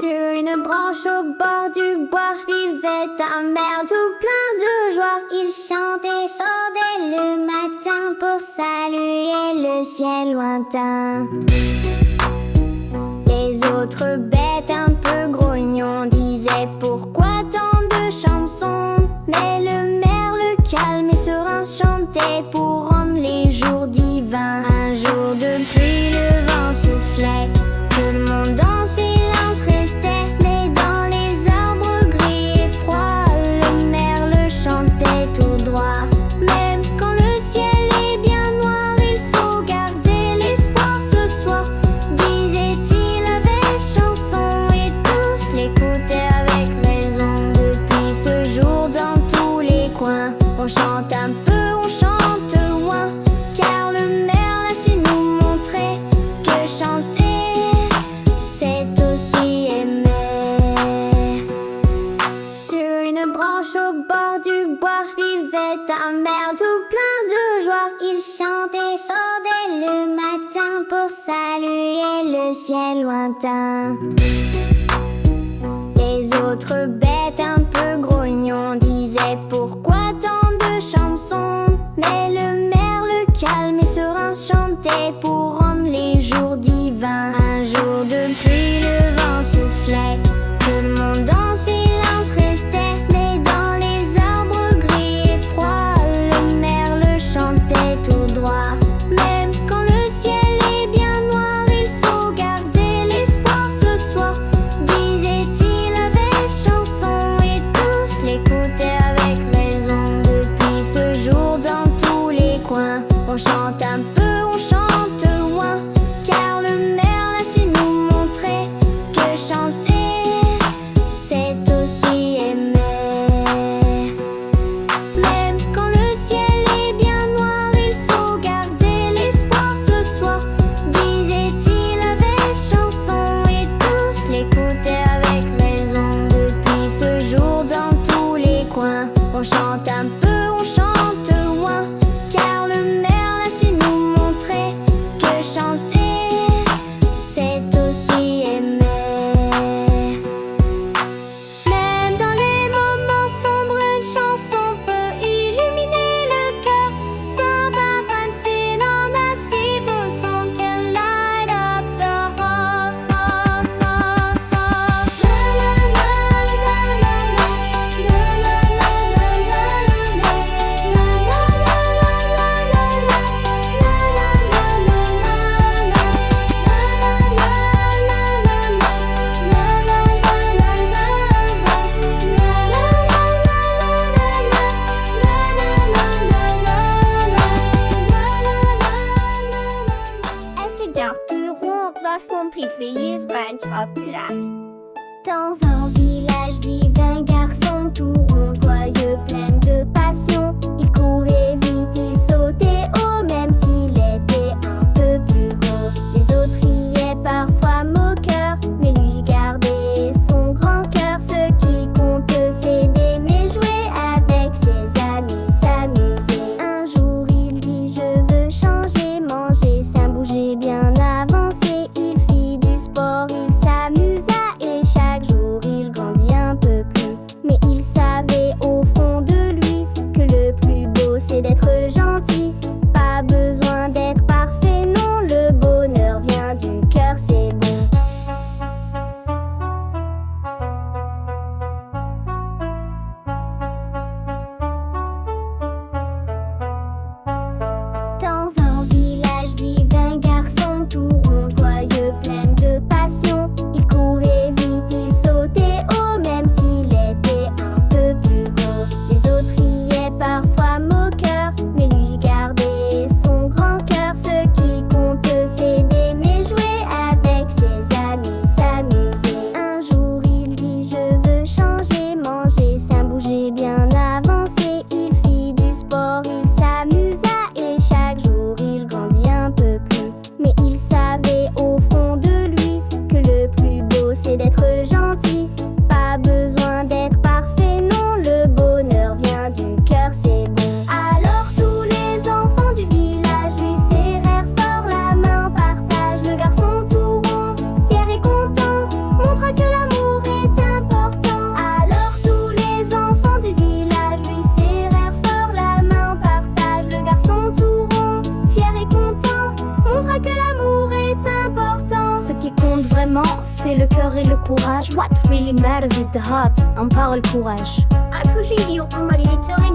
Sur une branche au bord du bois vivait un merle tout plein de joie. Il chantait fort dès le matin pour saluer le ciel lointain. Les autres bêtes un peu grognons disaient pourquoi tant de chansons. Mais le merle calme et serein chantait pour rendre les jours divins. Un jour de pluie, le vent soufflait, tout le monde en silence restait. Mais dans les arbres gris et froids, le merle chantait tout droit. Même quand le ciel est bien noir, il faut garder l'espoir ce soir, disait-il avec chanson, et tous l'écoutaient avec raison. Depuis ce jour, dans tous les coins, on chante un peu, on chante loin, car le merle a su nous montrer que chanter, c'est aussi aimer. Sur une branche au bord du bois vivait un merle tout plein de joie. Il chantait fort dès le matin pour saluer le ciel lointain. Les autres bêtes un peu grognons disaient pourquoi tant de chansons. Mais le merle calme et serein chantait pour rendre les jours divins. Un jour de pluie, le vent soufflait, tout le monde en silence restait. Mais dans les arbres gris et froids, le merle chantait tout droit. Même quand le ciel est bien noir, il faut garder l'espoir ce soir, disait-il avec chanson, et tous l'écoutaient avec raison. Depuis ce jour, dans tous les coins, on chante un peu, on chante loin, car le merle a su nous montrer que chanter, c'est aussi aimer. Même quand le ciel est bien noir, il faut garder l'espoir ce soir, disait-il avec chanson, et tous l'écoutaient avec raison. Depuis ce jour, dans tous les coins, on chante un peu, on chante loin, car le merle a su nous montrer que chanter, c'est aussi aimer. Même dans les moments sombres, une chanson peut illuminer le cœur. Some of sing on a simple song can light up the heart. Son préféré, SpongeBob plage. Dans un village vivait un garçon tout rond, joyeux, plein de passion. Il courait vite, il sautait haut, même s'il était un peu plus gros. Les autres riaient parfois moqueurs, mais lui gardait son grand cœur. Ce qui compte, c'est d'aimer jouer avec ses amis, s'amuser. Un jour, il dit je veux changer, manger sain, bouger, bien avancer. Il fit du sport, il s'amusa et chaque jour il grandit un peu plus. Mais il savait au fond de lui que le plus beau c'est d'être gentil. Pas besoin d'être parfait, non, le bonheur vient du cœur, c'est bon. Dans un village vivait un garçon tout rond, joyeux, plein de passion. Il courait vite, il sautait haut, même s'il était un peu plus gros. Les autres riaient parfois moqueurs, mais lui gardait son grand cœur. Ce qui compte, c'est d'aimer jouer avec ses amis, s'amuser. Un jour, il dit je veux changer, manger sain, bouger, bien avancer. Il fit du sport, il s'amusa et chaque jour il grandit un peu plus. Mais il savait au fond de lui que le plus beau c'est d'être gentil. Pas besoin d'être parfait, non, le bonheur vient du cœur, c'est bon. Alors tous les enfants du village lui serrèrent fort la main, partage. Le garçon tout rond, fier et content, montra que l'amour c'est le cœur et le courage. What really matters is the heart. En parole courage. Atushi io prima di iniziare